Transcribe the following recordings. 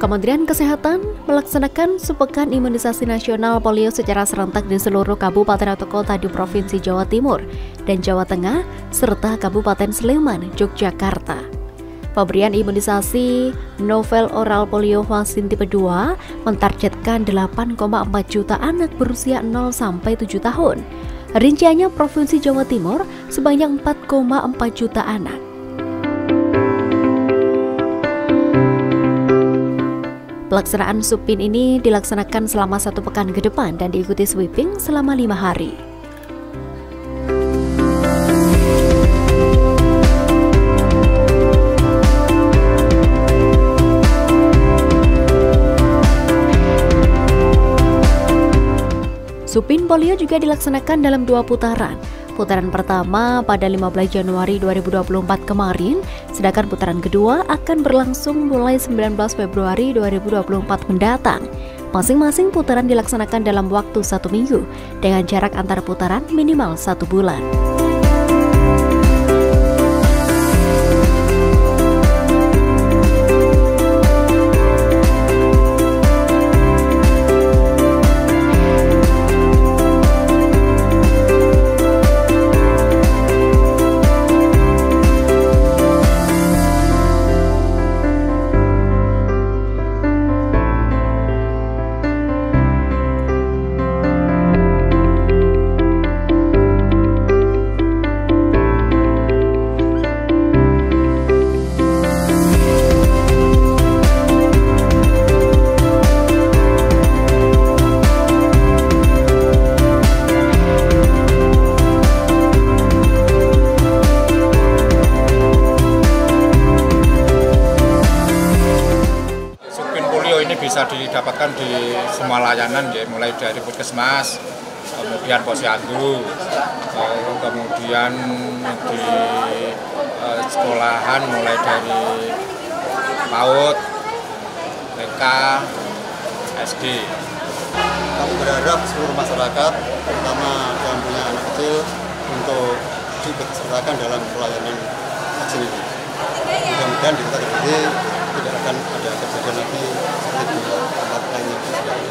Kementerian Kesehatan melaksanakan Sepekan Imunisasi Nasional Polio secara serentak di seluruh kabupaten atau kota di Provinsi Jawa Timur dan Jawa Tengah, serta Kabupaten Sleman, Yogyakarta. Pemberian imunisasi novel oral polio vaksin tipe 2 mentargetkan 8,4 juta anak berusia 0-7 tahun. Rinciannya Provinsi Jawa Timur sebanyak 4,4 juta anak. Pelaksanaan Supin ini dilaksanakan selama 1 pekan ke depan dan diikuti sweeping selama 5 hari. Supin polio juga dilaksanakan dalam 2 putaran. Putaran pertama pada 15 Januari 2024 kemarin, sedangkan putaran kedua akan berlangsung mulai 19 Februari 2024 mendatang. Masing-masing putaran dilaksanakan dalam waktu 1 minggu, dengan jarak antar putaran minimal 1 bulan. Ini bisa didapatkan di semua layanan, ya, mulai dari puskesmas, kemudian posyandu, kemudian di sekolahan mulai dari PAUD, TK, SD. Kami berharap seluruh masyarakat, terutama yang punya anak kecil, untuk diikutsertakan dalam pelayanan vaksin ini. Mudah-mudahan di Kota Kediri tidak akan ada kejadian lagi seperti di tempat lain yang sudah terjadi.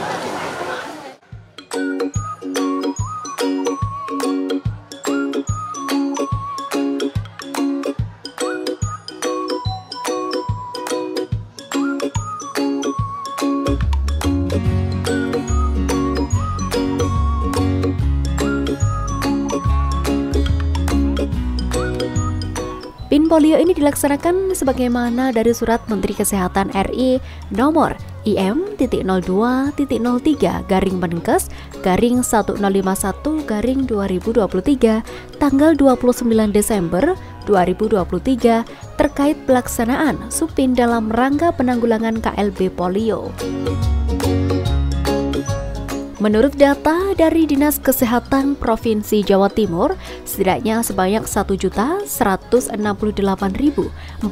PIN polio ini dilaksanakan sebagaimana dari Surat Menteri Kesehatan RI nomor IM.03-03-Menkes-1051-2023 tanggal 29 Desember 2023 terkait pelaksanaan Supin dalam rangka penanggulangan KLB polio. Menurut data dari Dinas Kesehatan Provinsi Jawa Timur, setidaknya sebanyak 1.168.443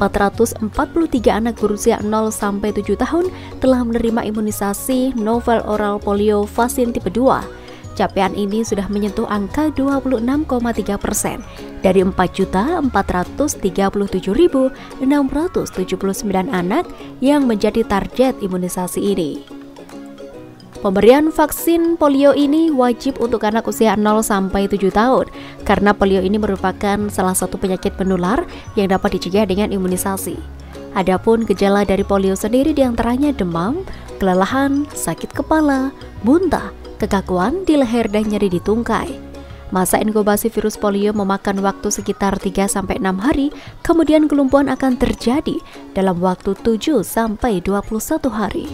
anak berusia 0-7 tahun telah menerima imunisasi novel oral polio vaksin tipe 2. Capaian ini sudah menyentuh angka 26,3% dari 4.437.679 anak yang menjadi target imunisasi ini. Pemberian vaksin polio ini wajib untuk anak usia 0-7 tahun karena polio ini merupakan salah satu penyakit menular yang dapat dicegah dengan imunisasi. Adapun gejala dari polio sendiri diantaranya demam, kelelahan, sakit kepala, muntah, kekakuan di leher dan nyeri di tungkai. Masa inkubasi virus polio memakan waktu sekitar 3-6 hari, kemudian kelumpuhan akan terjadi dalam waktu 7-21 hari.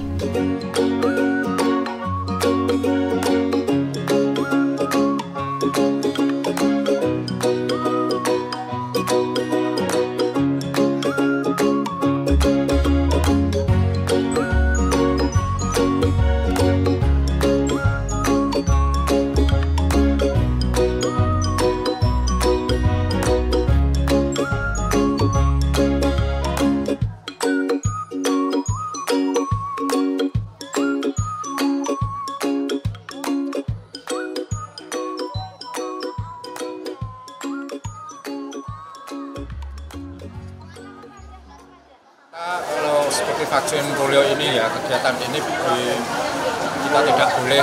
seperti vaksin polio ini ya, kegiatan ini kita tidak boleh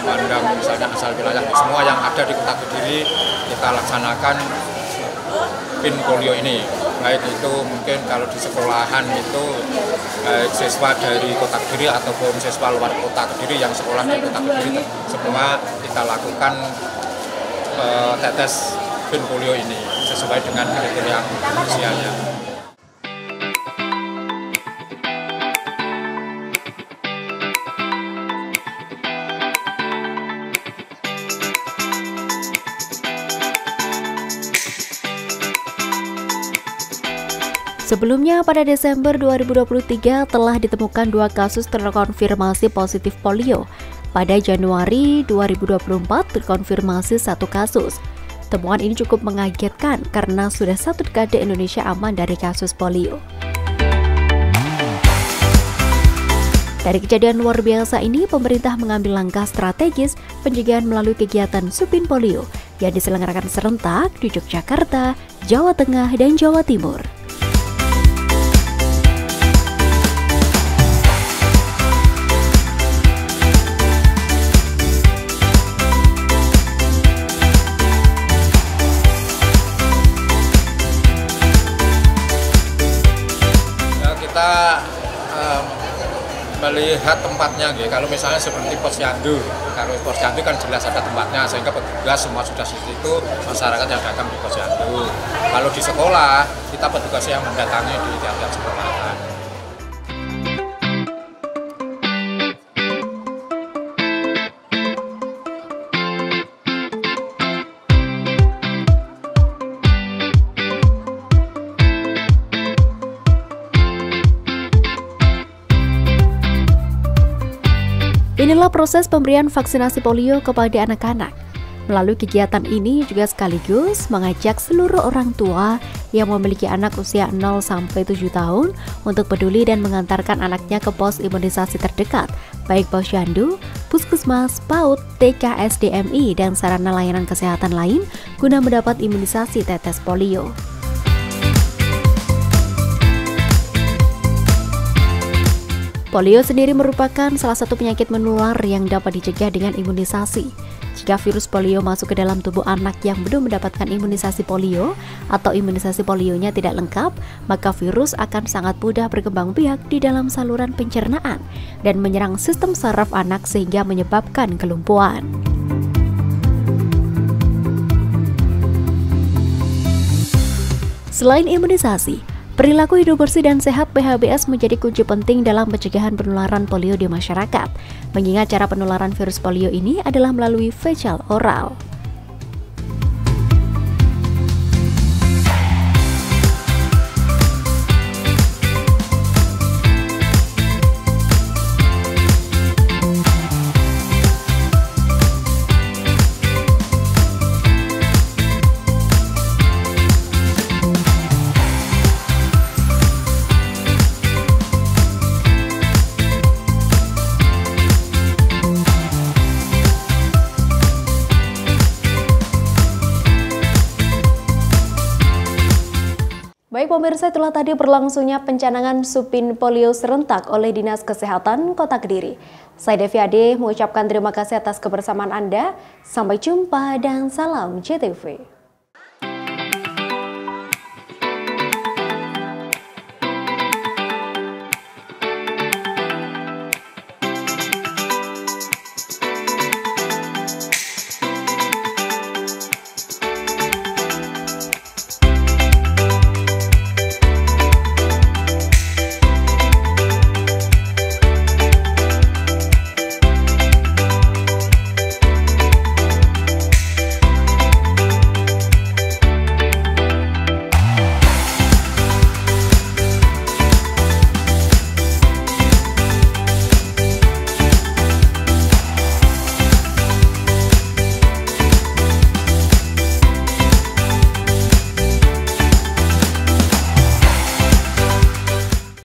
memandang misalnya asal wilayah. Semua yang ada di Kota Kediri kita laksanakan pin polio ini. Baik itu mungkin kalau di sekolahan itu baik siswa dari Kota Kediri ataupun siswa luar Kota Kediri yang sekolah di Kota Kediri, semua kita lakukan tetes pin polio ini sesuai dengan kriteria usianya. Sebelumnya pada Desember 2023 telah ditemukan 2 kasus terkonfirmasi positif polio. Pada Januari 2024 terkonfirmasi 1 kasus. Temuan ini cukup mengagetkan karena sudah 1 dekade Indonesia aman dari kasus polio. Dari kejadian luar biasa ini, pemerintah mengambil langkah strategis pencegahan melalui kegiatan Supin Polio yang diselenggarakan serentak di Yogyakarta, Jawa Tengah, dan Jawa Timur. Kita melihat tempatnya, kalau misalnya seperti posyandu, kalau posyandu kan jelas ada tempatnya sehingga petugas semua sudah situ, masyarakat yang datang di posyandu. Kalau di sekolah kita petugas yang mendatangi di tiap-tiap sekolahan. Inilah proses pemberian vaksinasi polio kepada anak-anak. Melalui kegiatan ini juga sekaligus mengajak seluruh orang tua yang memiliki anak usia 0-7 tahun untuk peduli dan mengantarkan anaknya ke pos imunisasi terdekat, baik posyandu, puskesmas, PAUD, TK, SDMI, dan sarana layanan kesehatan lain guna mendapat imunisasi tetes polio. Polio sendiri merupakan salah satu penyakit menular yang dapat dicegah dengan imunisasi. Jika virus polio masuk ke dalam tubuh anak yang belum mendapatkan imunisasi polio atau imunisasi polionya tidak lengkap, maka virus akan sangat mudah berkembang biak di dalam saluran pencernaan dan menyerang sistem saraf anak sehingga menyebabkan kelumpuhan. Selain imunisasi, perilaku hidup bersih dan sehat PHBS menjadi kunci penting dalam pencegahan penularan polio di masyarakat, mengingat cara penularan virus polio ini adalah melalui fecal oral. Baik pemirsa, itulah tadi berlangsungnya pencanangan Supin Polio serentak oleh Dinas Kesehatan Kota Kediri. Saya Devi Ade mengucapkan terima kasih atas kebersamaan Anda. Sampai jumpa dan salam JTV.